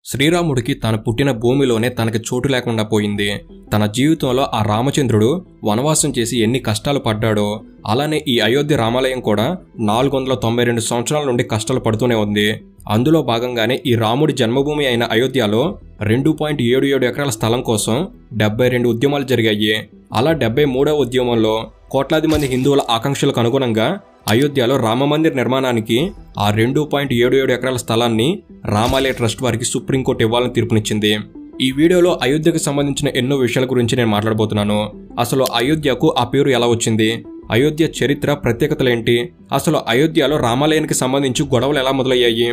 శ్రీరాముడికి తన పుట్టిన భూమిలోనే తనకి చోటు లేకుండా పోయింది. తన జీవితంలో ఆ రామచంద్రుడు వనవాసం చేసి ఎన్ని కష్టాలు పడ్డాడో అలానే ఈ అయోధ్య రామాలయం కూడా 492 సంవత్సరాల నుండి కష్టాలు పడుతూనే ఉంది. అందులో భాగంగానే ఈ రాముడి జన్మభూమి అయిన అయోధ్యలో 2.77 ఎకరాల స్థలం కోసం 72 ఉద్యమాలు జరిగాయి. అలా 73వ ఉద్యమంలో కోట్లాది మంది హిందువుల ఆకాంక్షలకు అనుగుణంగా అయోధ్యలో రామమందిర్ నిర్మాణానికి ఆ 2.77 ఎకరాల స్థలాన్ని రామాలయ ట్రస్ట్ వారికి సుప్రీంకోర్టు ఇవ్వాలని తీర్పునిచ్చింది. ఈ వీడియోలో అయోధ్యకు సంబంధించిన ఎన్నో విషయాల గురించి నేను మాట్లాడబోతున్నాను. అసలు అయోధ్యకు ఆ పేరు ఎలా వచ్చింది, అయోధ్య చరిత్ర ప్రత్యేకతలేంటి, అసలు అయోధ్యలో రామాలయానికి సంబంధించి గొడవలు ఎలా మొదలయ్యాయి,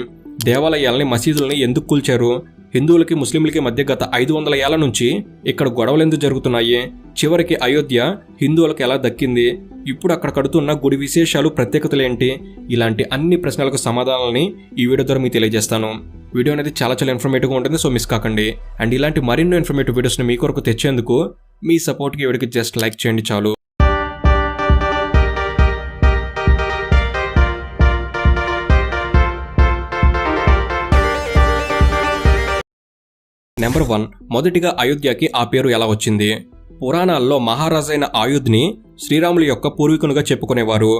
దేవాలయాలని మసీదులని ఎందుకు కూల్చారు, హిందువులకి ముస్లింలకి మధ్య గత 500 ఏళ్ల నుంచి ఇక్కడ గొడవలు ఎందుకు జరుగుతున్నాయి, చివరికి అయోధ్య హిందువులకు ఎలా దక్కింది, ఇప్పుడు అక్కడ కడుతున్న గుడి విశేషాలు ప్రత్యేకతలేంటి, ఇలాంటి అన్ని ప్రశ్నలకు సమాధానాలని ఈ వీడియో ద్వారా మీకు తెలియజేస్తాను. వీడియో అనేది చాలా ఇన్ఫర్మేటివ్గా ఉంటుంది, సో మిస్ కాకండి. అండ్ ఇలాంటి మరిన్నో ఇన్ఫర్మేటివ్ వీడియోస్ని మీ కొరకు తెచ్చేందుకు మీ సపోర్ట్కి ఈ వీడియోకి జస్ట్ లైక్ చేయండి చాలు. నెంబర్ 1, మొదటిగా అయోధ్యకి ఆ పేరు ఎలా వచ్చింది. పురాణాల్లో మహారాజైన ఆయుధ్ని శ్రీరాముల యొక్క పూర్వీకునిగా చెప్పుకునేవారు.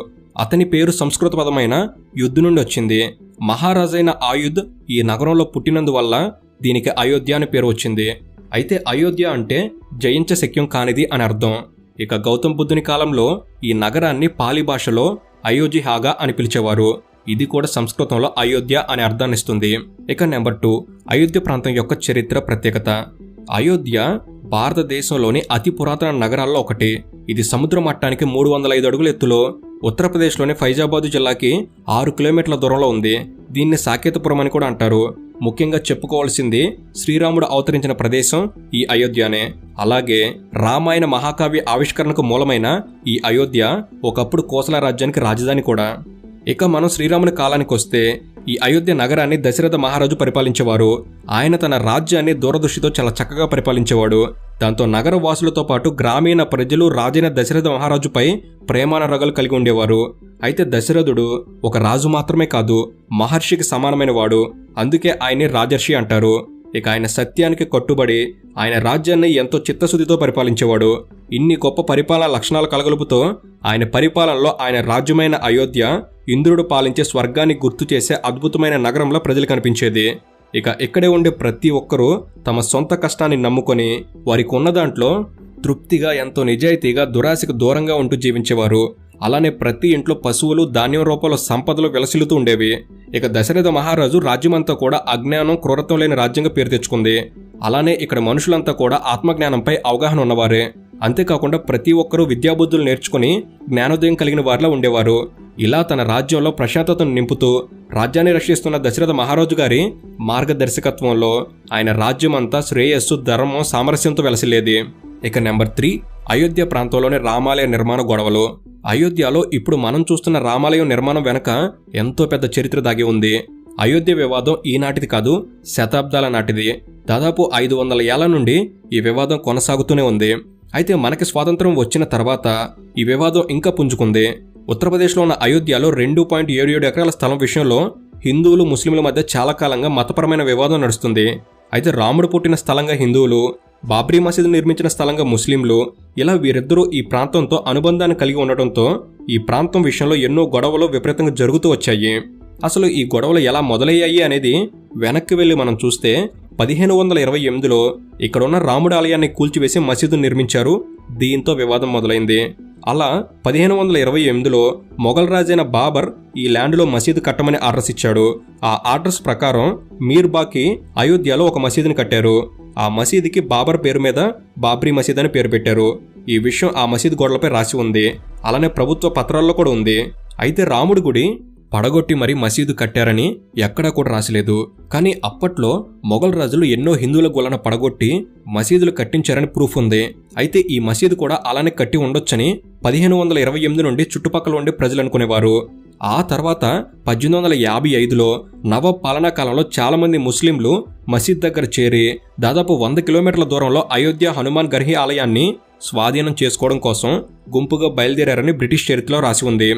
అతని పేరు సంస్కృత పదమైన యుద్ధ నుండి వచ్చింది. మహారాజైన ఆయుధ్ ఈ నగరంలో పుట్టినందువల్ల దీనికి అయోధ్య అని పేరు వచ్చింది. అయితే అయోధ్య అంటే జయించశక్యం కానిది అని అర్థం. ఇక గౌతమ్ బుద్ధుని కాలంలో ఈ నగరాన్ని పాలి భాషలో అయోధ్యహాగా అని పిలిచేవారు. ఇది కూడా సంస్కృతంలో అయోధ్య అనే అర్థాన్నిస్తుంది. ఇక నెంబర్ 2, అయోధ్య ప్రాంతం యొక్క చరిత్ర ప్రత్యేకత. అయోధ్య భారతదేశంలోని అతి పురాతన నగరాల్లో ఒకటి. ఇది సముద్ర మట్టానికి 305 అడుగుల ఎత్తులో ఉత్తరప్రదేశ్లోని ఫైజాబాదు జిల్లాకి 6 కిలోమీటర్ల దూరంలో ఉంది. దీన్ని సాకేతపురం అని కూడా అంటారు. ముఖ్యంగా చెప్పుకోవాల్సింది శ్రీరాముడు అవతరించిన ప్రదేశం ఈ అయోధ్యనే. అలాగే రామాయణ మహాకావ్య ఆవిష్కరణకు మూలమైన ఈ అయోధ్య ఒకప్పుడు కోసల రాజ్యానికి రాజధాని కూడా. ఇక మనం శ్రీరాముని కాలానికి వస్తే ఈ అయోధ్య నగరాన్ని దశరథ మహారాజు పరిపాలించేవారు. ఆయన తన రాజ్యాన్ని దూరదృష్టితో చాలా చక్కగా పరిపాలించేవాడు. దాంతో నగర వాసులతో పాటు గ్రామీణ ప్రజలు రాజైన దశరథ మహారాజుపై ప్రేమానురాగాలు కలిగి ఉండేవారు. అయితే దశరథుడు ఒక రాజు మాత్రమే కాదు, మహర్షికి సమానమైన వాడు. అందుకే ఆయన్ని రాజర్షి అంటారు. ఇక ఆయన సత్యానికి కట్టుబడి ఆయన రాజ్యాన్ని ఎంతో చిత్తశుద్ధితో పరిపాలించేవాడు. ఇన్ని గొప్ప పరిపాలన లక్షణాలు కలగలుపుతో ఆయన పరిపాలనలో ఆయన రాజ్యమైన అయోధ్య ఇంద్రుడు పాలించే స్వర్గాన్ని గుర్తు చేసే అద్భుతమైన నగరంలో ప్రజలు కనిపించేది. ఇక ఇక్కడే ఉండే ప్రతి ఒక్కరూ తమ సొంత కష్టాన్ని నమ్ముకొని వారికి ఉన్న దాంట్లో తృప్తిగా ఎంతో నిజాయితీగా దురాశకు దూరంగా ఉంటూ జీవించేవారు. అలానే ప్రతి ఇంట్లో పశువులు ధాన్యం రూపంలో సంపదలు వెలసిల్లుతూ ఉండేవి. ఇక దశరథ మహారాజు రాజ్యమంతా కూడా అజ్ఞానం క్రూరత్వం లేని రాజ్యంగా పేరు తెచ్చుకుంది. అలానే ఇక్కడ మనుషులంతా కూడా ఆత్మజ్ఞానంపై అవగాహన ఉన్నవారే. అంతేకాకుండా ప్రతి ఒక్కరూ విద్యాబుద్ధులు నేర్చుకుని జ్ఞానోదయం కలిగిన వారిలా ఉండేవారు. ఇలా తన రాజ్యంలో ప్రశాంతతను నింపుతూ రాజ్యాన్ని రక్షిస్తున్న దశరథ మహారాజు గారి మార్గదర్శకత్వంలో ఆయన రాజ్యమంతా శ్రేయస్సు, ధర్మం, సామరస్యంతో వెలసిల్లేది. ఇక నెంబర్ 3, అయోధ్య ప్రాంతంలోని రామాలయ నిర్మాణ గొడవలు. అయోధ్యలో ఇప్పుడు మనం చూస్తున్న రామాలయం నిర్మాణం వెనక ఎంతో పెద్ద చరిత్ర దాగి ఉంది. అయోధ్య వివాదం ఈనాటిది కాదు, శతాబ్దాల నాటిది. దాదాపు 500 ఏళ్ల నుండి ఈ వివాదం కొనసాగుతూనే ఉంది. అయితే మనకి స్వాతంత్రం వచ్చిన తర్వాత ఈ వివాదం ఇంకా పుంజుకుంది. ఉత్తరప్రదేశ్లో ఉన్న అయోధ్యలో 2.77 ఎకరాల స్థలం విషయంలో హిందువులు ముస్లింల మధ్య చాలా కాలంగా మతపరమైన వివాదం నడుస్తుంది. అయితే రాముడు పుట్టిన స్థలంగా హిందువులు, బాబ్రీ మసీదు నిర్మించిన స్థలంగా ముస్లింలు, ఇలా వీరిద్దరూ ఈ ప్రాంతంతో అనుబంధాన్ని కలిగి ఉండటంతో ఈ ప్రాంతం విషయంలో ఎన్నో గొడవలు విపరీతంగా జరుగుతూ వచ్చాయి. అసలు ఈ గొడవలు ఎలా మొదలయ్యాయి అనేది వెనక్కి వెళ్ళి మనం చూస్తే 1528లో ఇక్కడున్న రాముడి ఆలయాన్ని కూల్చివేసి మసీదు నిర్మించారు. దీంతో వివాదం మొదలైంది. అలా 1528లో మొఘల్ రాజైన బాబర్ ఈ ల్యాండ్లో మసీదు కట్టమని ఆర్డర్స్ ఇచ్చాడు. ఆ ఆర్డర్స్ ప్రకారం మీర్బాకి అయోధ్యలో ఒక మసీదుని కట్టారు. ఆ మసీదుకి బాబర్ పేరు మీద బాబ్రీ మసీద్ అని పేరు పెట్టారు. ఈ విషయం ఆ మసీదు గోడలపై రాసి ఉంది. అలానే ప్రభుత్వ పత్రాల్లో కూడా ఉంది. అయితే రాముడి గుడి పడగొట్టి మరీ మసీదు కట్టారని ఎక్కడా కూడా రాసిలేదు. కానీ అప్పట్లో మొఘల్ రాజులు ఎన్నో హిందువుల గుళ్ళను పడగొట్టి మసీదులు కట్టించారని ప్రూఫ్ ఉంది. అయితే ఈ మసీదు కూడా అలానే కట్టి ఉండొచ్చని 1528 నుండి చుట్టుపక్కల ఉండే ప్రజలు అనుకునేవారు. ఆ తర్వాత 1855లో నవాబ్ పాలనా కాలంలో చాలా మంది ముస్లింలు మసీద్ దగ్గర చేరి దాదాపు 100 కిలోమీటర్ల దూరంలో అయోధ్య హనుమాన్ గర్హి ఆలయాన్ని స్వాధీనం చేసుకోవడం కోసం గుంపుగా బయలుదేరారని బ్రిటిష్ చరిత్రలో రాసి ఉంది.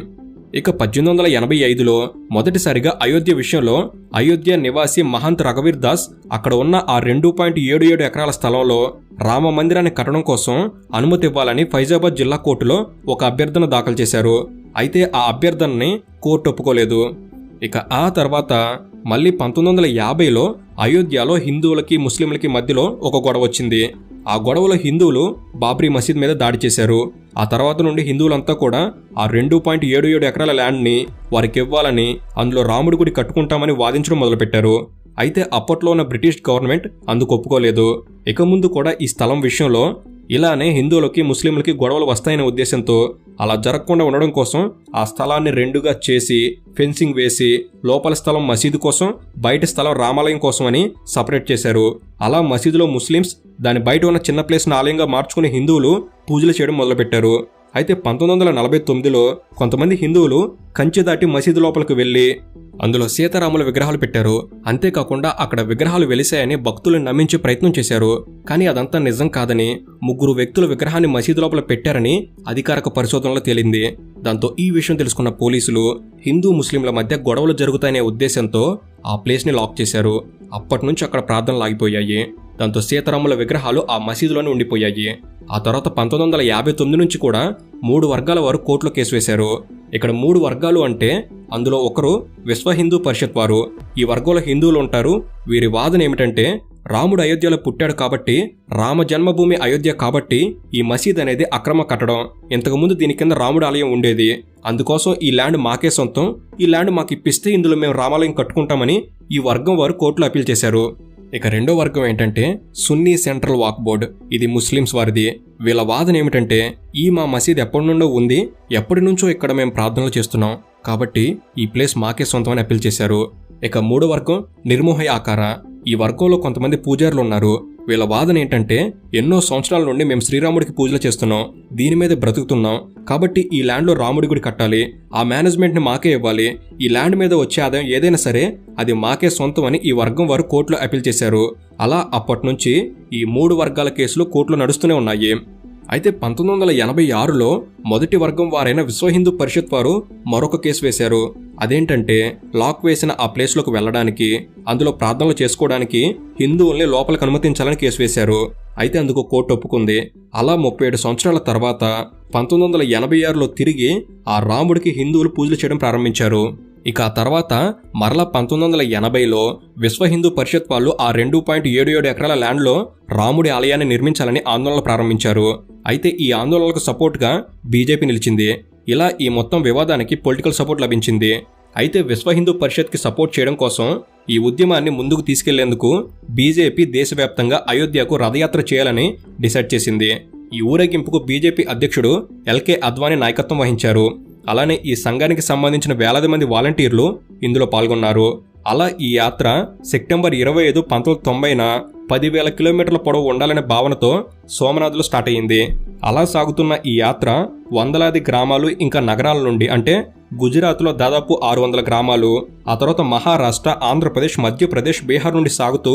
ఇక 1885లో మొదటిసారిగా అయోధ్య విషయంలో అయోధ్య నివాసి మహంత్ రఘువీర్ దాస్ అక్కడ ఉన్న ఆ 2.77 ఎకరాల స్థలంలో రామ మందిరాన్ని కట్టడం కోసం అనుమతి ఇవ్వాలని ఫైజాబాద్ జిల్లా కోర్టులో ఒక అభ్యర్థన దాఖలు చేశారు. అయితే ఆ అభ్యర్థనని కోర్టు ఒప్పుకోలేదు. ఇక ఆ తర్వాత మళ్ళీ 1950లో అయోధ్యలో హిందువులకి ముస్లింలకి మధ్యలో ఒక గొడవ వచ్చింది. ఆ గొడవలో హిందువులు బాబ్రీ మసీద్ మీద దాడి చేశారు. ఆ తర్వాత నుండి హిందువులంతా కూడా ఆ 2.77 ఎకరాల ల్యాండ్ని వారికి ఇవ్వాలని, అందులో రాముడి గుడి కట్టుకుంటామని వాదించడం మొదలుపెట్టారు. అయితే అప్పట్లో ఉన్న బ్రిటిష్ గవర్నమెంట్ అందుకు ఒప్పుకోలేదు. ఇక ముందు కూడా ఈ స్థలం విషయంలో ఇలానే హిందువులకి ముస్లింలకి గొడవలు వస్తాయనే ఉద్దేశంతో అలా జరగకుండా ఉండడం కోసం ఆ స్థలాన్ని రెండుగా చేసి ఫెన్సింగ్ వేసి లోపల స్థలం మసీదు కోసం, బయట స్థలం రామాలయం కోసం అని సపరేట్ చేశారు. అలా మసీదులో ముస్లిమ్స్, దాని బయట ఉన్న చిన్న ప్లేస్ను ఆలయంగా మార్చుకుని హిందువులు పూజలు చేయడం మొదలుపెట్టారు. అయితే 1949లో కొంతమంది హిందువులు కంచె దాటి మసీదు లోపలికి వెళ్లి అందులో సీతారాముల విగ్రహాలు పెట్టారు. అంతేకాకుండా అక్కడ విగ్రహాలు వెలిశాయని భక్తులను నమ్మించే ప్రయత్నం చేశారు. కానీ అదంతా నిజం కాదని, 3 వ్యక్తుల విగ్రహాన్ని మసీదు లోపల పెట్టారని అధికారిక పరిశోధనలో తేలింది. దాంతో ఈ విషయం తెలుసుకున్న పోలీసులు హిందూ ముస్లింల మధ్య గొడవలు జరుగుతాయనే ఉద్దేశంతో ఆ ప్లేస్ని లాక్ చేశారు. అప్పటి నుంచి అక్కడ ప్రార్థనలు ఆగిపోయాయి. దాంతో సీతారాముల విగ్రహాలు ఆ మసీదులోనే ఉండిపోయాయి. ఆ తర్వాత 1959 నుంచి కూడా 3 వర్గాల వారు కోర్టులో కేసు వేశారు. ఇక్కడ 3 వర్గాలు అంటే అందులో ఒకరు విశ్వ హిందూ పరిషత్ వారు. ఈ వర్గంలో హిందువులు ఉంటారు. వీరి వాదన ఏమిటంటే రాముడు అయోధ్యలో పుట్టాడు కాబట్టి, రామ జన్మభూమి అయోధ్య కాబట్టి ఈ మసీద్ అనేది అక్రమ కట్టడం. ఇంతకుముందు దీని కింద రాముడు ఆలయం ఉండేది. అందుకోసం ఈ ల్యాండ్ మాకే సొంతం. ఈ ల్యాండ్ మాకు ఇప్పిస్తే ఇందులో మేము రామాలయం కట్టుకుంటామని ఈ వర్గం వారు కోర్టులో అప్పీల్ చేశారు. ఇక రెండో వర్గం ఏంటంటే సున్నీ సెంట్రల్ వాక్ బోర్డ్. ఇది ముస్లిమ్స్ వారిది. వీళ్ళ వాదన ఏమిటంటే ఈ మా మసీద్ ఎప్పటి నుండో ఉంది, ఎప్పటి నుంచో ఇక్కడ మేము ప్రార్థనలు చేస్తున్నాం కాబట్టి ఈ ప్లేస్ మాకే సొంతం అని అప్పీల్ చేశారు. ఇక మూడో వర్గం నిర్మోహయ ఆకార. ఈ వర్గంలో కొంతమంది పూజారులు ఉన్నారు. వీళ్ళ వాదన ఏంటంటే ఎన్నో సంవత్సరాల నుండి మేము శ్రీరాముడికి పూజలు చేస్తున్నాం, దీని మీద బ్రతుకుతున్నాం కాబట్టి ఈ ల్యాండ్లో రాముడి గుడి కట్టాలి, ఆ మేనేజ్మెంట్ని మాకే ఇవ్వాలి, ఈ ల్యాండ్ మీద వచ్చే ఆదాయం ఏదైనా సరే అది మాకే సొంతం అని ఈ వర్గం వారు కోర్టులో అప్పీల్ చేశారు. అలా అప్పటి నుంచి ఈ 3 వర్గాల కేసులు కోర్టులో నడుస్తూనే ఉన్నాయి. అయితే 1986లో మొదటి వర్గం వారైన విశ్వ హిందూ పరిషత్ వారు మరొక కేసు వేశారు. అదేంటంటే లాక్ వేసిన ఆ ప్లేస్లోకి వెళ్ళడానికి, అందులో ప్రార్థనలు చేసుకోవడానికి హిందువుల్ని లోపలికి అనుమతించాలని కేసు వేశారు. అయితే అందుకు కోర్టు ఒప్పుకుంది. అలా 37 సంవత్సరాల తర్వాత 1986లో తిరిగి ఆ రాముడికి హిందువులు పూజలు చేయడం ప్రారంభించారు. ఇక ఆ తర్వాత మరలా 1980లో విశ్వ హిందూ పరిషత్ వాళ్ళు ఆ 2.77 ఎకరాల ల్యాండ్లో రాముడి ఆలయాన్ని నిర్మించాలని ఆందోళన ప్రారంభించారు. అయితే ఈ ఆందోళనలకు సపోర్ట్గా బీజేపీ నిలిచింది. ఇలా ఈ మొత్తం వివాదానికి పొలిటికల్ సపోర్ట్ లభించింది. అయితే విశ్వ హిందూ పరిషత్కి సపోర్ట్ చేయడం కోసం ఈ ఉద్యమాన్ని ముందుకు తీసుకెళ్లేందుకు బీజేపీ దేశవ్యాప్తంగా అయోధ్యకు రథయాత్ర చేయాలని డిసైడ్ చేసింది. ఈ ఊరేగింపుకు బీజేపీ అధ్యక్షుడు ఎల్కే అద్వానీ నాయకత్వం వహించారు. అలానే ఈ సంఘానికి సంబంధించిన వేలాది మంది వాలంటీర్లు ఇందులో పాల్గొన్నారు. అలా ఈ యాత్ర సెప్టెంబర్ 25, 1990న 10,000 కిలోమీటర్ల పొడవు ఉండాలనే భావనతో సోమనాథ్లో స్టార్ట్ అయ్యింది. అలా సాగుతున్న ఈ యాత్ర వందలాది గ్రామాలు ఇంకా నగరాల నుండి, అంటే గుజరాత్లో దాదాపు 600 గ్రామాలు, ఆ తర్వాత మహారాష్ట్ర, ఆంధ్రప్రదేశ్, మధ్యప్రదేశ్, బీహార్ నుండి సాగుతూ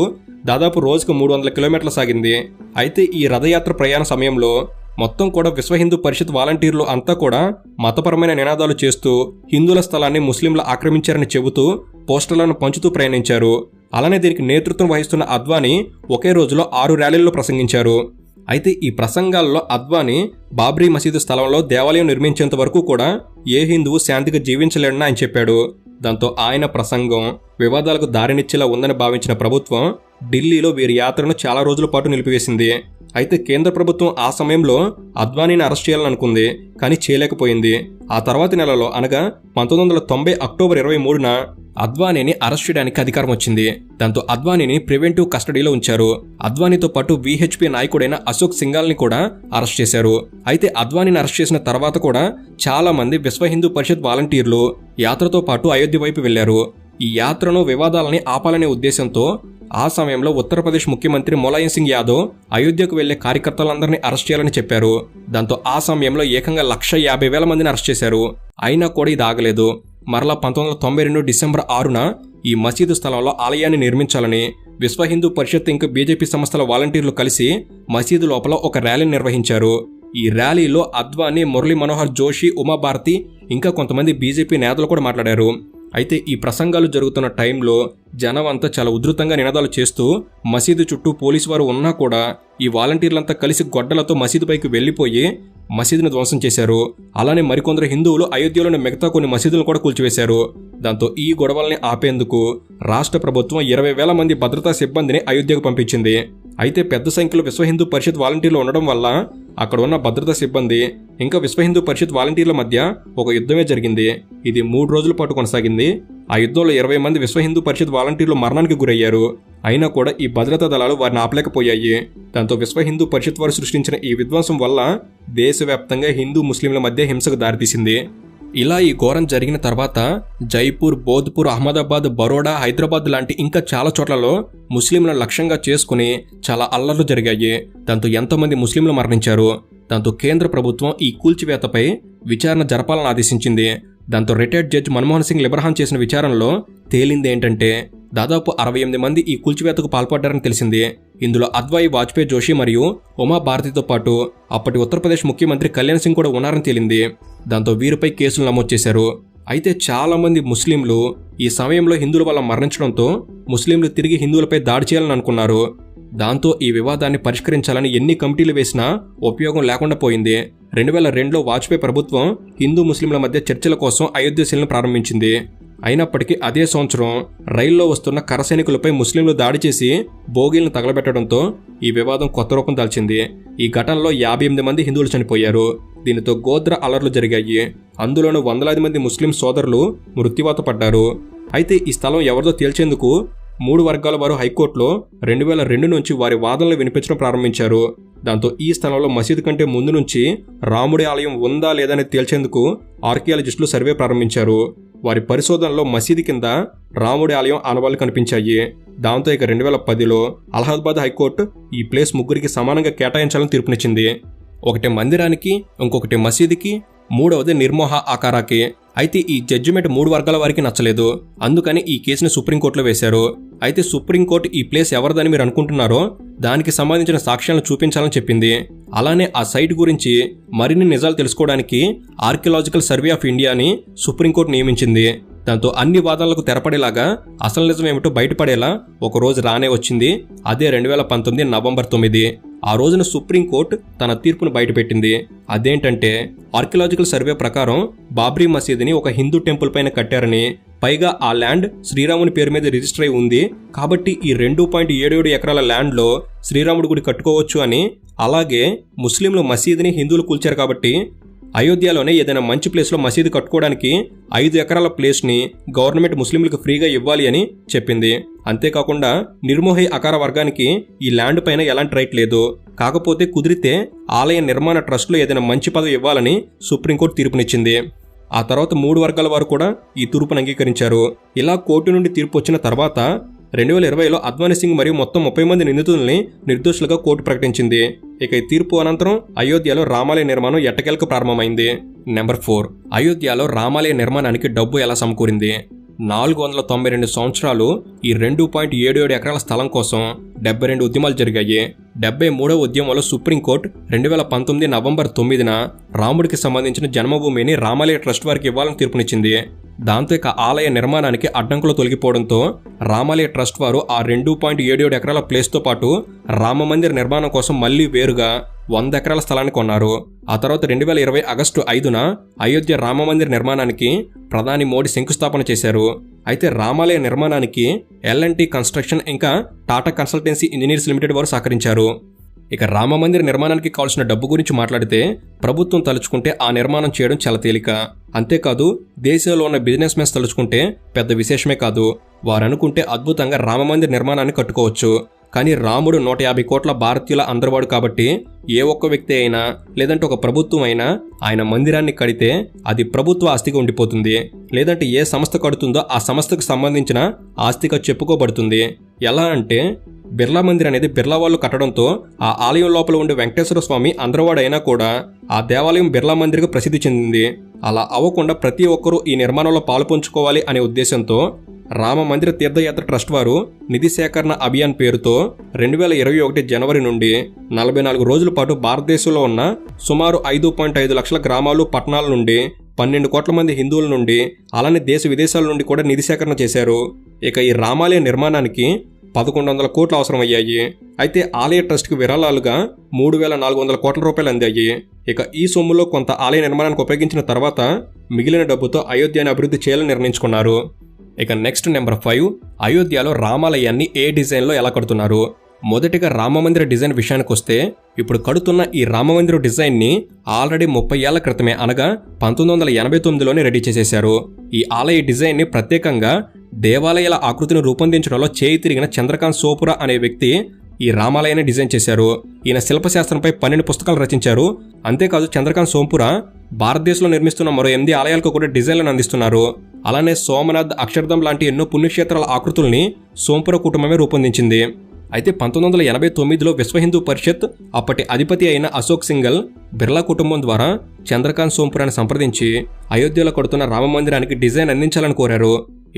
దాదాపు రోజుకు 300 కిలోమీటర్లు సాగింది. అయితే ఈ రథయాత్ర ప్రయాణ సమయంలో మొత్తం కూడా విశ్వ హిందూ పరిషత్ వాలంటీర్లు అంతా కూడా మతపరమైన నినాదాలు చేస్తూ హిందువుల స్థలాన్ని ముస్లింలు ఆక్రమించారని చెబుతూ పోస్టర్లను పంచుతూ ప్రయాణించారు. అలానే దీనికి నేతృత్వం వహిస్తున్న అద్వానీ ఒకే రోజులో 6 ర్యాలీల్లో ప్రసంగించారు. అయితే ఈ ప్రసంగాల్లో అద్వానీ బాబ్రీ మసీదు స్థలంలో దేవాలయం నిర్మించేంత వరకు కూడా ఏ హిందువు శాంతిగా జీవించలేడని ఆయన చెప్పాడు. దాంతో ఆయన ప్రసంగం వివాదాలకు దారినిచ్చేలా ఉందని భావించిన ప్రభుత్వం ఢిల్లీలో వీరి యాత్రను చాలా రోజుల పాటు నిలిపివేసింది. అయితే కేంద్ర ప్రభుత్వం ఆ సమయంలో అద్వానీని అరెస్ట్ చేయాలనుకుంది, కానీ చేయలేకపోయింది. ఆ తర్వాతి నెలలో అనగా 1990 అక్టోబర్ 23న అద్వానీని అరెస్ట్ చేయడానికి అధికారం వచ్చింది. దాంతో అద్వానీని ప్రివెంటివ్ కస్టడీలో ఉంచారు. అద్వానీతో పాటు వీహెచ్పీ నాయకుడైన అశోక్ సింఘాల్ని కూడా అరెస్ట్ చేశారు. అయితే అద్వానీని అరెస్ట్ చేసిన తర్వాత కూడా చాలా మంది విశ్వ హిందూ పరిషత్ వాలంటీర్లు యాత్రతో పాటు అయోధ్య వైపు వెళ్లారు. ఈ యాత్రను వివాదాలని ఆపాలనే ఉద్దేశంతో ఆ సమయంలో ఉత్తరప్రదేశ్ ముఖ్యమంత్రి ములాయం సింగ్ యాదవ్ అయోధ్యకు వెళ్లే కార్యకర్తలందరినీ అరెస్ట్ చేయాలని చెప్పారు. దాంతో ఆ సమయంలో ఏకంగా 150,000 మందిని అరెస్ట్ చేశారు. అయినా కూడా ఇది ఆగలేదు. మరలా 1992 డిసెంబర్ 6న ఈ మసీదు స్థలంలో ఆలయాన్ని నిర్మించాలని విశ్వ హిందూ పరిషత్ ఇంకా బీజేపీ సంస్థల వాలంటీర్లు కలిసి మసీదు లోపల ఒక ర్యాలీని నిర్వహించారు. ఈ ర్యాలీలో అద్వానీ, మురళీ మనోహర్ జోషి, ఉమాభారతి ఇంకా కొంతమంది బీజేపీ నేతలు కూడా మాట్లాడారు. అయితే ఈ ప్రసంగాలు జరుగుతున్న టైంలో జనం అంతా చాలా ఉధృతంగా నినాదాలు చేస్తూ మసీదు చుట్టూ పోలీసు వారు ఉన్నా కూడా ఈ వాలంటీర్లంతా కలిసి గొడ్డలతో మసీదుపైకి వెళ్లిపోయి మసీదును ధ్వంసం చేశారు. అలానే మరికొందరు హిందువులు అయోధ్యలోని మిగతా కొన్ని మసీదులను కూడా కూల్చివేశారు. దాంతో ఈ గొడవల్ని ఆపేందుకు రాష్ట్ర ప్రభుత్వం 20,000 మంది భద్రతా సిబ్బందిని అయోధ్యకు పంపించింది. అయితే పెద్ద సంఖ్యలో విశ్వ హిందూ పరిషత్ వాలంటీర్లు ఉండడం వల్ల అక్కడ ఉన్న భద్రతా సిబ్బంది ఇంకా విశ్వ హిందూ పరిషత్ వాలంటీర్ల మధ్య ఒక యుద్ధమే జరిగింది. ఇది 3 రోజుల పాటు కొనసాగింది. ఆ యుద్ధంలో 20 మంది విశ్వ హిందూ పరిషత్ వాలంటీర్లు మరణానికి గురయ్యారు. అయినా కూడా ఈ భద్రతా దళాలు వారిని ఆపలేకపోయాయి. దాంతో విశ్వ హిందూ పరిషత్ వారు సృష్టించిన ఈ విధ్వంసం వల్ల దేశవ్యాప్తంగా హిందూ ముస్లింల మధ్య హింసకు దారితీసింది. ఇలా ఈ ఘోరం జరిగిన తర్వాత జైపూర్, బోధ్పూర్, అహ్మదాబాద్, బరోడా, హైదరాబాద్ లాంటి ఇంకా చాలా చోట్లలో ముస్లింలను లక్ష్యంగా చేసుకుని చాలా అల్లర్లు జరిగాయి. దాంతో ఎంతోమంది ముస్లింలు మరణించారు. దాంతో కేంద్ర ప్రభుత్వం ఈ కూల్చివేతపై విచారణ జరపాలని ఆదేశించింది. దాంతో రిటైర్డ్ జడ్జి మన్మోహన్ సింగ్ లిబ్రహాన్ చేసిన విచారణలో తేలింది ఏంటంటే దాదాపు 68 మంది ఈ కూల్చివేతకు పాల్పడ్డారని తెలిసింది. ఇందులో అద్వాయి, వాజ్పేయి, జోషి మరియు ఉమా భారతితో పాటు అప్పటి ఉత్తరప్రదేశ్ ముఖ్యమంత్రి కళ్యాణ్ సింగ్ కూడా ఉన్నారని తేలింది. దాంతో వీరిపై కేసులు నమోదు చేశారు. అయితే చాలా మంది ముస్లింలు ఈ సమయంలో హిందువుల వల్ల మరణించడంతో ముస్లింలు తిరిగి హిందువులపై దాడి చేయాలని అనుకున్నారు. దాంతో ఈ వివాదాన్ని పరిష్కరించాలని ఎన్ని కమిటీలు వేసినా ఉపయోగం లేకుండా పోయింది. 2002లో వాజ్పేయి ప్రభుత్వం హిందూ ముస్లింల మధ్య చర్చల కోసం అయోధ్య సెల్ను ప్రారంభించింది. అయినప్పటికీ అదే సంవత్సరం రైల్లో వస్తున్న కరసైనికులపై ముస్లింలు దాడి చేసి బోగీలను తగలబెట్టడంతో ఈ వివాదం కొత్త రూపం దాల్చింది. ఈ ఘటనలో 58 మంది హిందువులు చనిపోయారు. దీనితో గోద్ర అలర్లు జరిగాయి. అందులోనూ వందలాది మంది ముస్లిం సోదరులు మృత్యువాత పడ్డారు. అయితే ఈ స్థలం ఎవరిదో తేల్చేందుకు 3 వర్గాల వారు హైకోర్టులో 2002 నుంచి వారి వాదనలు వినిపించడం ప్రారంభించారు. దాంతో ఈ స్థలంలో మసీదు కంటే ముందు నుంచి రాముడి ఆలయం ఉందా లేదని తేల్చేందుకు ఆర్కియాలజిస్టులు సర్వే ప్రారంభించారు. వారి పరిశోధనలో మసీదు కింద రాముడి ఆలయం ఆనవాళ్లు కనిపించాయి. దాంతో ఇక 2010లో అలహాబాద్ హైకోర్టు ఈ ప్లేస్ ముగ్గురికి సమానంగా కేటాయించాలని తీర్పునిచ్చింది. ఒకటి మందిరానికి, ఇంకొకటి మసీదుకి, మూడవది నిర్మోహ ఆకారాకి. అయితే ఈ జడ్జిమెంట్ 3 వర్గాల వారికి నచ్చలేదు. అందుకని ఈ కేసుని సుప్రీంకోర్టులో వేశారు. అయితే సుప్రీంకోర్టు ఈ ప్లేస్ ఎవరిదని మీరు అనుకుంటున్నారో దానికి సంబంధించిన సాక్ష్యాలను చూపించాలని చెప్పింది. అలానే ఆ సైట్ గురించి మరిన్ని నిజాలు తెలుసుకోవడానికి ఆర్కియలాజికల్ సర్వే ఆఫ్ ఇండియాని సుప్రీంకోర్టు నియమించింది. దాంతో అన్ని వాదనలకు తెరపడేలాగా అసలు నిజం ఏమిటో బయటపడేలా ఒక రోజు రానే వచ్చింది. అదే 2019 నవంబర్ 9. ఆ రోజున సుప్రీంకోర్టు తన తీర్పును బయటపెట్టింది. అదేంటంటే ఆర్కియలాజికల్ సర్వే ప్రకారం బాబ్రీ మసీదుని ఒక హిందూ టెంపుల్ పైన కట్టారని, పైగా ఆ ల్యాండ్ శ్రీరాముడి పేరు మీద రిజిస్టర్ అయి ఉంది కాబట్టి ఈ 2.77 ఎకరాల ల్యాండ్లో శ్రీరాముడి గుడి కట్టుకోవచ్చు అని, అలాగే ముస్లింలు మసీదుని హిందువులు కూల్చారు కాబట్టి అయోధ్యలోనే ఏదైనా మంచి ప్లేస్లో మసీదు కట్టుకోవడానికి 5 ఎకరాల ప్లేస్ని గవర్నమెంట్ ముస్లింలకు ఫ్రీగా ఇవ్వాలి అని చెప్పింది. అంతేకాకుండా నిర్మోహి ఆకార వర్గానికి ఈ ల్యాండ్ పైన ఎలాంటి రైట్ లేదు. కాకపోతే కుదిరితే ఆలయ నిర్మాణ ట్రస్ట్లో ఏదైనా మంచి పదవి ఇవ్వాలని సుప్రీంకోర్టు తీర్పునిచ్చింది. ఆ తర్వాత 3 వర్గాల వారు కూడా ఈ తీర్పును అంగీకరించారు. ఇలా కోర్టు నుండి తీర్పు వచ్చిన తర్వాత 2020లో అద్వానీ సింగ్ మరియు మొత్తం 30 మంది నిందితుల్ని నిర్దోషులుగా కోర్టు ప్రకటించింది. ఇక ఈ తీర్పు అనంతరం అయోధ్యలో రామాలయ నిర్మాణం ఎట్టకేలకు ప్రారంభమైంది. నెంబర్ 4, అయోధ్యలో రామాలయ నిర్మాణానికి డబ్బు ఎలా సమకూరింది? 492 సంవత్సరాలు ఈ 2.77 ఎకరాల స్థలం కోసం 72 ఉద్యమాలు జరిగాయి. 73వ ఉద్యమంలో సుప్రీంకోర్టు 2019 నవంబర్ 9న రాముడికి సంబంధించిన జన్మభూమిని రామాలయ ట్రస్ట్ వారికి ఇవ్వాలని తీర్పునిచ్చింది. దాంతో ఇక ఆలయ నిర్మాణానికి అడ్డంకులు తొలగిపోవడంతో రామాలయ ట్రస్ట్ వారు ఆ 2.77 ఎకరాల ప్లేస్తో పాటు రామ మందిర్ నిర్మాణం కోసం మళ్లీ వేరుగా 100 ఎకరాల స్థలాన్ని కొన్నారు. ఆ తర్వాత 2020 ఆగస్టు 5న అయోధ్య రామ మందిర్ నిర్మాణానికి ప్రధాని మోడీ శంకుస్థాపన చేశారు. అయితే రామాలయ నిర్మాణానికి L&T కన్స్ట్రక్షన్ ఇంకా టాటా కన్సల్టెన్సీ ఇంజనీర్స్ లిమిటెడ్ వారు సహకరించారు. ఇక రామ మందిర్ నిర్మాణానికి కావాల్సిన డబ్బు గురించి మాట్లాడితే ప్రభుత్వం తలుచుకుంటే ఆ నిర్మాణం చేయడం చాలా తేలిక. అంతేకాదు దేశంలో ఉన్న బిజినెస్ మెన్స్ తలుచుకుంటే పెద్ద విశేషమే కాదు. వారు అనుకుంటే అద్భుతంగా రామ మందిర్ నిర్మాణాన్ని కట్టుకోవచ్చు. కానీ రాముడు 150 కోట్ల భారతీయుల అందరివాడు కాబట్టి ఏ ఒక్క వ్యక్తి అయినా లేదంటే ఒక ప్రభుత్వం అయినా ఆయన మందిరాన్ని కడితే అది ప్రభుత్వ ఆస్తిగా ఉండిపోతుంది. లేదంటే ఏ సంస్థ కడుతుందో ఆ సంస్థకు సంబంధించిన ఆస్తిగా చెప్పుకోబడుతుంది. ఎలా అంటే బిర్లా మందిర్ అనేది బిర్లా వాళ్ళు కట్టడంతో ఆ ఆలయం లోపల ఉండే వెంకటేశ్వర స్వామి అందరివాడైనా కూడా ఆ దేవాలయం బిర్లా మందిర్గా ప్రసిద్ధి చెందింది. అలా అవ్వకుండా ప్రతి ఒక్కరూ ఈ నిర్మాణంలో పాలుపంచుకోవాలి అనే ఉద్దేశంతో రామ మందిర తీర్థయాత్ర ట్రస్ట్ వారు నిధి సేకరణ అభియాన్ పేరుతో 2021 జనవరి నుండి 44 రోజుల పాటు భారతదేశంలో ఉన్న సుమారు 5.5 లక్షల గ్రామాలు, పట్టణాల నుండి 12 కోట్ల మంది హిందువుల నుండి అలానే దేశ విదేశాల నుండి కూడా నిధి సేకరణ చేశారు. ఇక ఈ రామాలయ నిర్మాణానికి 1100 కోట్లు అవసరమయ్యాయి. అయితే ఆలయ ట్రస్ట్కి విరాళాలుగా 3400 కోట్ల రూపాయలు అందాయి. ఇక ఈ సొమ్ములో కొంత ఆలయ నిర్మాణానికి ఉపయోగించిన తర్వాత మిగిలిన డబ్బుతో అయోధ్యని అభివృద్ధి చేయాలని నిర్ణయించుకున్నారు. ఇక నెక్స్ట్ నెంబర్ 5, అయోధ్యలో రామాలయాన్ని ఏ డిజైన్లో ఎలా కడుతున్నారు. మొదటిగా రామమందిర డిజైన్ విషయానికి వస్తే ఇప్పుడు కడుతున్న ఈ రామమందిర డిజైన్ని ఆల్రెడీ 30 ఏళ్ల క్రితమే అనగా 1989లోనే రెడీ చేసేశారు. ఈ ఆలయ డిజైన్ని ప్రత్యేకంగా దేవాలయాల ఆకృతిని రూపొందించడంలో చేయి తిరిగిన చంద్రకాంత్ సోపురా అనే వ్యక్తి ఈ రామాలయాన్ని డిజైన్ చేశారు. ఈయన శిల్పశాస్త్రంపై 12 పుస్తకాలు రచించారు. అంతేకాదు చంద్రకాంత్ సోపురా భారతదేశంలో నిర్మిస్తున్న మరో 8 ఆలయాలకు కూడా డిజైన్లను అందిస్తున్నారు. అలానే సోమనాథ్, అక్షర్ధం లాంటి ఎన్నో పుణ్యక్షేత్రాల ఆకృతుల్ని సోంపుర కుటుంబమే రూపొందించింది. అయితే 1989లో విశ్వ హిందూ పరిషత్ అప్పటి అధిపతి అయిన అశోక్ సింఘల్ బిర్లా కుటుంబం ద్వారా చంద్రకాంత్ సోంపురాని సంప్రదించి అయోధ్యలో కడుతున్న రామమందిరానికి డిజైన్ అందించాలని కోరారు.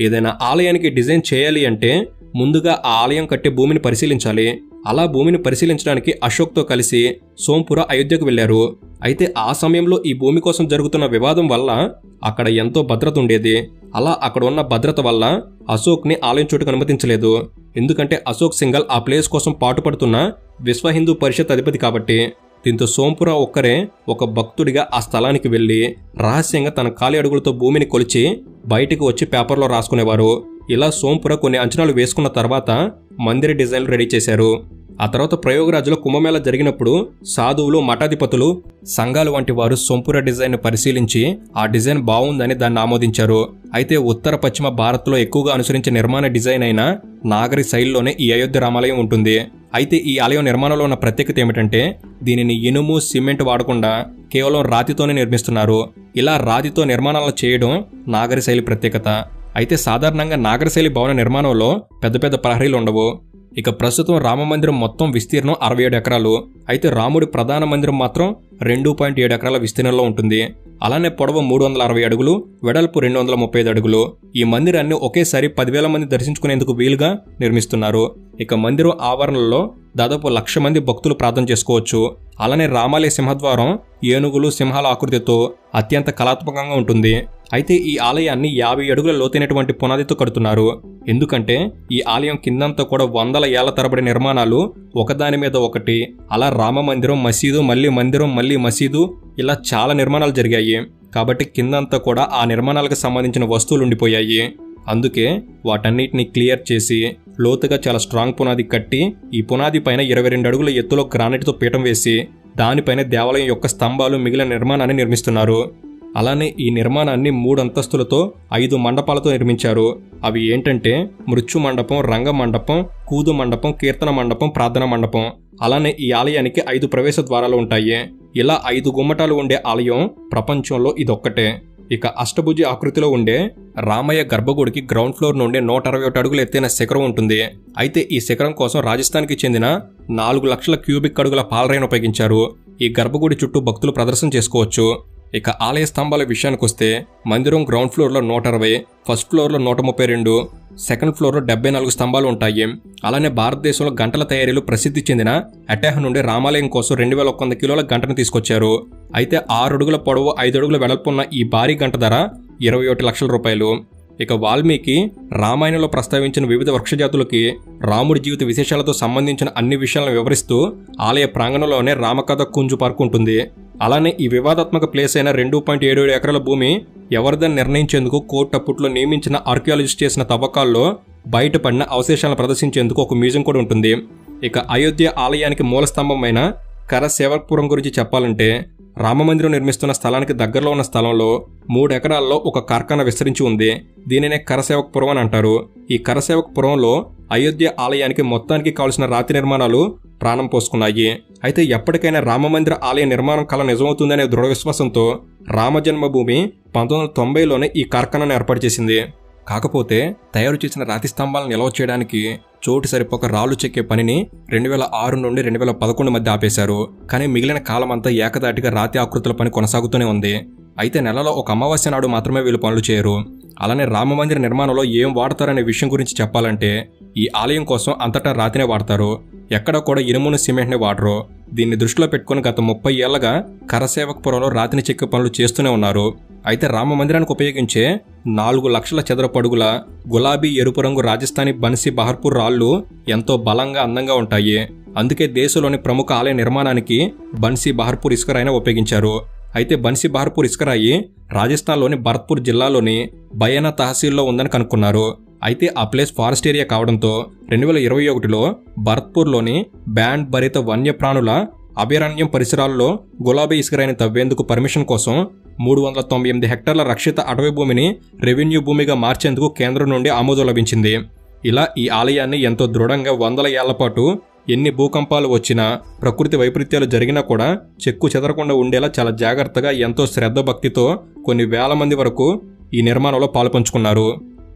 ఏదైనా ఆలయానికి డిజైన్ చేయాలి అంటే ముందుగా ఆ ఆలయం కట్టే భూమిని పరిశీలించాలి. అలా భూమిని పరిశీలించడానికి అశోక్తో కలిసి సోంపుర అయోధ్యకు వెళ్లారు. అయితే ఆ సమయంలో ఈ భూమి కోసం జరుగుతున్న వివాదం వల్ల అక్కడ ఎంతో భద్రత ఉండేది. అలా అక్కడ ఉన్న భద్రత వల్ల అశోక్ని ఆలయం చోటుకు అనుమతించలేదు. ఎందుకంటే అశోక్ సింఘల్ ఆ ప్లేస్ కోసం పాటుపడుతున్న విశ్వ హిందూ పరిషత్ అధిపతి కాబట్టి. దీంతో సోంపుర ఒక్కరే ఒక భక్తుడిగా ఆ స్థలానికి వెళ్లి రహస్యంగా తన కాలి అడుగులతో భూమిని కొలిచి బయటికి వచ్చి పేపర్లో రాసుకునేవారు. ఇలా సోంపుర కొన్ని అంచనాలు వేసుకున్న తర్వాత మందిర డిజైన్లు రెడీ చేశారు. ఆ తర్వాత ప్రయోగరాజ్లో కుంభమేళ జరిగినప్పుడు సాధువులు, మఠాధిపతులు, సంఘాలు వంటి వారు సోంపుర డిజైన్ పరిశీలించి ఆ డిజైన్ బాగుందని దాన్ని ఆమోదించారు. అయితే ఉత్తర పశ్చిమ భారత్లో ఎక్కువగా అనుసరించే నిర్మాణ డిజైన్ అయిన నాగరి శైలిలోనే ఈ అయోధ్య రామాలయం ఉంటుంది. అయితే ఈ ఆలయం నిర్మాణంలో ఉన్న ప్రత్యేకత ఏమిటంటే దీనిని ఇనుము, సిమెంట్ వాడకుండా కేవలం రాతితోనే నిర్మిస్తున్నారు. ఇలా రాతితో నిర్మాణాలు చేయడం నాగరి శైలి ప్రత్యేకత. అయితే సాధారణంగా నాగరశైలి భవన నిర్మాణంలో పెద్ద పెద్ద ప్రహరీలు ఉండవు. ఇక ప్రస్తుతం రామమందిరం మొత్తం విస్తీర్ణం 67 ఎకరాలు. అయితే రాముడి ప్రధాన మందిరం మాత్రం 2.7 ఎకరాల విస్తీర్ణంలో ఉంటుంది. అలానే పొడవు 360 అడుగులు, వెడల్పు 235 అడుగులు. ఈ మందిరాన్ని ఒకేసారి 10,000 మంది దర్శించుకునేందుకు వీలుగా నిర్మిస్తున్నారు. ఇక మందిరం ఆవరణలో దాదాపు 1,00,000 మంది భక్తులు ప్రార్థన చేసుకోవచ్చు. అలానే రామాలయ సింహద్వారం ఏనుగులు, సింహాల ఆకృతితో అత్యంత కళాత్మకంగా ఉంటుంది. అయితే ఈ ఆలయాన్ని 50 అడుగుల లోతైనటువంటి పునాదితో కడుతున్నారు. ఎందుకంటే ఈ ఆలయం కిందంతా కూడా వందల ఏళ్ల తరబడి నిర్మాణాలు ఒకదాని మీద ఒకటి, అలా రామ మందిరం, మసీదు, మళ్ళీ మందిరం, మళ్ళీ మసీదు, ఇలా చాలా నిర్మాణాలు జరిగాయి. కాబట్టి కిందంతా కూడా ఆ నిర్మాణాలకు సంబంధించిన వస్తువులు ఉండిపోయాయి. అందుకే వాటన్నిటిని క్లియర్ చేసి లోతుగా చాలా స్ట్రాంగ్ పునాది కట్టి ఈ పునాది పైన 22 అడుగుల ఎత్తులో గ్రానైట్తో పీఠం వేసి దానిపైన దేవాలయం యొక్క స్తంభాలు, మిగిలిన నిర్మాణాన్ని నిర్మిస్తున్నారు. అలానే ఈ నిర్మాణాన్ని 3 అంతస్తులతో 5 మండపాలతో నిర్మించారు. అవి ఏంటంటే మృత్యు మండపం, రంగ మండపం, కూదు మండపం, కీర్తన మండపం, ప్రార్థన మండపం. అలానే ఈ ఆలయానికి 5 ప్రవేశ ద్వారాలు ఉంటాయి. ఇలా 5 గుమ్మటాలు ఉండే ఆలయం ప్రపంచంలో ఇదొక్కటే. ఇక అష్టభుజి ఆకృతిలో ఉండే రామయ్య గర్భగుడికి గ్రౌండ్ ఫ్లోర్ నుండి 161 అడుగులు ఎత్తైన శిఖరం ఉంటుంది. అయితే ఈ శిఖరం కోసం రాజస్థాన్కి చెందిన 4 లక్షల క్యూబిక్ అడుగుల పాలరాయిని ఉపయోగించారు. ఈ గర్భగుడి చుట్టూ భక్తులు ప్రదర్శన చేసుకోవచ్చు. ఇక ఆలయ స్తంభాల విషయానికి వస్తే మందిరం గ్రౌండ్ ఫ్లోర్లో 160, ఫస్ట్ ఫ్లోర్లో 132, సెకండ్ ఫ్లోర్లో 74 స్తంభాలు ఉంటాయి. అలానే భారతదేశంలో గంటల తయారీలు ప్రసిద్ధి చెందిన అటాహ్ నుండి రామాలయం కోసం 2100 కిలోల గంటను తీసుకొచ్చారు. అయితే 6 అడుగుల పొడవు, 5 అడుగుల వెడల్పున్న ఈ భారీ గంట ధర 21 లక్షల రూపాయలు. ఇక వాల్మీకి రామాయణంలో ప్రస్తావించిన వివిధ వృక్షజాతులకి రాముడి జీవిత విశేషాలతో సంబంధించిన అన్ని విషయాలను వివరిస్తూ ఆలయ ప్రాంగణంలోనే రామకథ కుంజు పార్క్ ఉంటుంది. అలానే ఈ వివాదాత్మక ప్లేస్ అయిన 2.77 ఎకరాల భూమి ఎవరిదని నిర్ణయించేందుకు కోర్టు అప్పట్లో నియమించిన ఆర్కియాలజిస్ట్ చేసిన తవ్వకాల్లో బయటపడిన అవశేషాలను ప్రదర్శించేందుకు ఒక మ్యూజియం కూడా ఉంటుంది. ఇక అయోధ్య ఆలయానికి మూల స్తంభమైన కరసేవక్పురం గురించి చెప్పాలంటే రామమందిరం నిర్మిస్తున్న స్థలానికి దగ్గరలో ఉన్న స్థలంలో 3 ఎకరాల్లో ఒక కార్ఖానా విస్తరించి ఉంది. దీనినే కరసేవక్పురం అని అంటారు. ఈ కరసేవక్పురంలో అయోధ్య ఆలయానికి మొత్తానికి కావలసిన రాతి నిర్మాణాలు ప్రాణం పోసుకున్నాయి. అయితే ఎప్పటికైనా రామమందిర ఆలయ నిర్మాణం కళ నిజమవుతుందనే దృఢ విశ్వాసంతో రామజన్మభూమి 1990లోనే ఈ కార్ఖానాను ఏర్పాటు చేసింది. కాకపోతే తయారు చేసిన రాతి స్తంభాలను నిల్వ చేయడానికి చోటు సరిపోక రాళ్లు చెక్కే పనిని 2006 నుండి 2011 మధ్య ఆపేశారు. కానీ మిగిలిన కాలమంతా ఏకదాటిగా రాతి ఆకృతుల పని కొనసాగుతూనే ఉంది. అయితే నెలలో ఒక అమావాస్య నాడు మాత్రమే వీళ్ళు పనులు చేయరు. అలానే రామమందిర నిర్మాణంలో ఏం వాడతారనే విషయం గురించి చెప్పాలంటే ఈ ఆలయం కోసం అంతటా రాతినే వాడతారు. ఎక్కడ కూడా ఇనుమును, సిమెంట్ని వాడరు. దీన్ని దృష్టిలో పెట్టుకుని గత 30 ఏళ్లుగా కరసేవకపురంలో రాతిని చెక్కే పనులు చేస్తూనే ఉన్నారు. అయితే రామ మందిరానికి ఉపయోగించే 4 లక్షల చదరపు అడుగుల గులాబీ ఎరుపు రంగు రాజస్థానీ బన్సీ బహర్పూర్ రాళ్లు ఎంతో బలంగా అందంగా ఉంటాయి. అందుకే దేశంలోని ప్రముఖ ఆలయ నిర్మాణానికి బన్సీ బహర్పూర్ ఇసుకరాయిని ఉపయోగించారు. అయితే బన్సీ బహర్పూర్ ఇసుకరాయి రాజస్థాన్లోని భరత్పూర్ జిల్లాలోని బయానా తహసీల్లో ఉందని కనుక్కున్నారు. అయితే ఆ ప్లేస్ ఫారెస్ట్ ఏరియా కావడంతో 2021లో భరత్పూర్లోని బ్యాండ్ భరిత వన్యప్రాణుల అభయారణ్యం పరిసరాల్లో గులాబీ ఇసుకరాయిని తవ్వేందుకు పర్మిషన్ కోసం 398 హెక్టార్ల రక్షిత అటవీ భూమిని రెవెన్యూ భూమిగా మార్చేందుకు కేంద్రం నుండి ఆమోదం లభించింది. ఇలా ఈ ఆలయాన్ని ఎంతో దృఢంగా 100 ఏళ్ల పాటు ఎన్ని భూకంపాలు వచ్చినా, ప్రకృతి వైపరీత్యాలు జరిగినా కూడా చెక్కు చెదరకుండా ఉండేలా చాలా జాగ్రత్తగా ఎంతో శ్రద్ధ భక్తితో కొన్ని వేల మంది వరకు ఈ నిర్మాణంలో పాలుపంచుకున్నారు.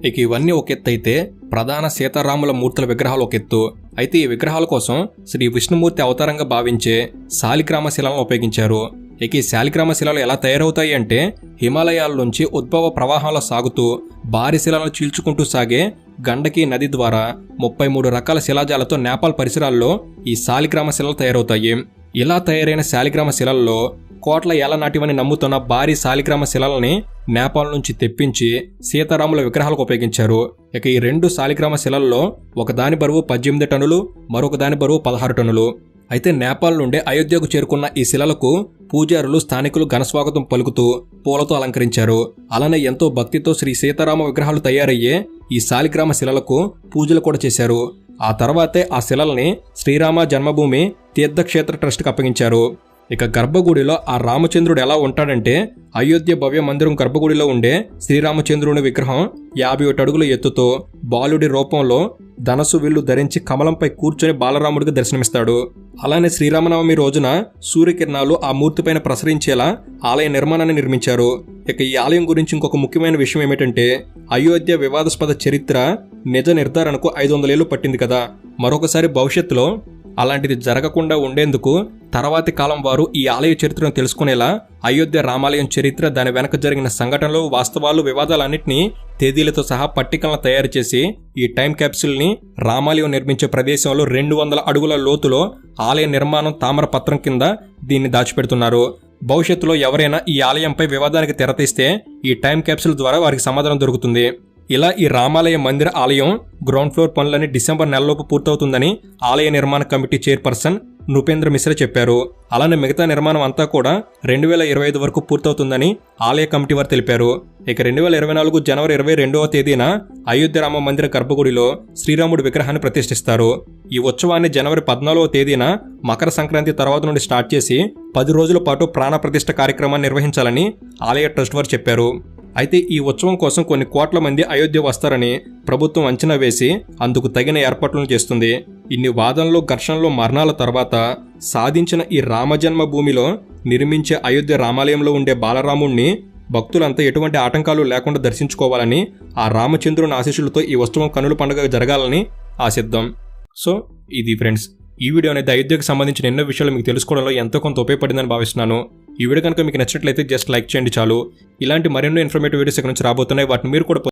ఇక ఇవన్నీ ఒక ఎత్తు అయితే ప్రధాన సీతారాముల మూర్తుల విగ్రహాలు ఒక ఎత్తు. అయితే ఈ విగ్రహాల కోసం శ్రీ విష్ణుమూర్తి అవతారంగా భావించే శాలిగ్రామ శిలను ఉపయోగించారు. ఇక ఈ శాలిగ్రామ శిలలు ఎలా తయారవుతాయి అంటే హిమాలయాల నుంచి ఉద్భవ ప్రవాహంలో సాగుతూ భారీ శిలను చీల్చుకుంటూ సాగే గండకీ నది ద్వారా 33 రకాల శిలాజాలతో నేపాల్ పరిసరాల్లో ఈ శాలిగ్రామ శిలలు తయారవుతాయి. ఇలా తయారైన శాలిగ్రామ శిలల్లో కోట్ల ఏళ్ల నాటివని నమ్ముతున్న భారీ శాలిగ్రామ శిలలని నేపాల్ నుంచి తెప్పించి సీతారాముల విగ్రహాలకు ఉపయోగించారు. ఇక ఈ 2 శాలిగ్రామ శిలల్లో ఒకదాని బరువు 18 టన్నులు, మరొక దాని బరువు 16 టన్నులు. అయితే నేపాల్ నుండి అయోధ్యకు చేరుకున్న ఈ శిలలకు పూజారులు, స్థానికులు ఘనస్వాగతం పలుకుతూ పూలతో అలంకరించారు. అలానే ఎంతో భక్తితో శ్రీ సీతారామ విగ్రహాలు తయారయ్యే ఈ శాలిగ్రామ శిలలకు పూజలు కూడా చేశారు. ఆ తర్వాతే ఆ శిలల్ని శ్రీరామ జన్మభూమి తీర్థక్షేత్ర ట్రస్ట్కి అప్పగించారు. ఇక గర్భగుడిలో ఆ రామచంద్రుడు ఎలా ఉంటాడంటే అయోధ్య భవ్య మందిరం గర్భగుడిలో ఉండే శ్రీరామచంద్రుని విగ్రహం 51 అడుగుల ఎత్తుతో బాలుడి రూపంలో ధనసు విల్లు ధరించి కమలంపై కూర్చొని బాలరాముడికి దర్శనమిస్తాడు. అలానే శ్రీరామనవమి రోజున సూర్యకిరణాలు ఆ మూర్తిపైన ప్రసరించేలా ఆలయ నిర్మాణాన్ని నిర్మించారు. ఇక ఈ ఆలయం గురించి ఇంకొక ముఖ్యమైన విషయం ఏమిటంటే అయోధ్య వివాదాస్పద చరిత్ర నిజ నిర్ధారణకు 500 ఏళ్లు పట్టింది కదా. మరొకసారి భవిష్యత్తులో అలాంటిది జరగకుండా ఉండేందుకు తర్వాతి కాలం వారు ఈ ఆలయ చరిత్రను తెలుసుకునేలా అయోధ్య రామాలయం చరిత్ర, దాని వెనక జరిగిన సంఘటనలు, వాస్తవాలు, వివాదాలన్నింటినీ తేదీలతో సహా పట్టికలను తయారు చేసి ఈ టైం క్యాప్సూల్ని రామాలయం నిర్మించే ప్రదేశంలో 200 అడుగుల లోతులో ఆలయ నిర్మాణం తామర పత్రం కింద దీన్ని దాచిపెడుతున్నారు. భవిష్యత్తులో ఎవరైనా ఈ ఆలయంపై వివాదానికి తెరతీస్తే ఈ టైం క్యాప్సూల్ ద్వారా వారికి సమాధానం దొరుకుతుంది. ఇలా ఈ రామాలయ మందిర ఆలయం గ్రౌండ్ ఫ్లోర్ పనులని డిసెంబర్ నెలలోపు పూర్తవుతుందని ఆలయ నిర్మాణ కమిటీ చైర్పర్సన్ నృపేంద్ర మిశ్రా చెప్పారు. అలానే మిగతా నిర్మాణం అంతా కూడా 2025 వరకు పూర్తవుతుందని ఆలయ కమిటీ వారు తెలిపారు. ఇక 2024 జనవరి 22వ తేదీన అయోధ్య రామ మందిర గర్భగుడిలో శ్రీరాముడి విగ్రహాన్ని ప్రతిష్ఠిస్తారు. ఈ ఉత్సవాన్ని జనవరి 14వ తేదీన మకర సంక్రాంతి తర్వాత నుండి స్టార్ట్ చేసి 10 రోజుల పాటు ప్రాణ ప్రతిష్ఠ కార్యక్రమాన్ని నిర్వహించాలని ఆలయ ట్రస్ట్ వారు చెప్పారు. అయితే ఈ ఉత్సవం కోసం కొన్ని కోట్ల మంది అయోధ్య వస్తారని ప్రభుత్వం అంచనా వేసి అందుకు తగిన ఏర్పాట్లను చేస్తుంది. ఇన్ని వాదనలు, ఘర్షణలు, మరణాల తర్వాత సాధించిన ఈ రామజన్మ భూమిలో నిర్మించే అయోధ్య రామాలయంలో ఉండే బాలరాముణ్ణి భక్తులంతా ఎటువంటి ఆటంకాలు లేకుండా దర్శించుకోవాలని, ఆ రామచంద్రుని ఆశీస్సులతో ఈ ఉత్సవం కనుల పండుగ జరగాలని ఆశిద్దాం. సో ఇది ఫ్రెండ్స్, ఈ వీడియో అనేది అయోధ్యకు సంబంధించిన ఎన్నో విషయాలు మీకు తెలుసుకోవడంలో ఎంతో కొంత ఉపయోగపడిందని భావిస్తున్నాను. ఈ వీడియో కనుక మీకు నచ్చినట్లయితే జస్ట్ లైక్ చేయండి చాలు. ఇలాంటి మరెన్నో ఇన్ఫర్మేటివ్ వీడియోస్ ఇక్కడ నుంచి రాబోతున్నాయి. వాటిని మీరు కూడా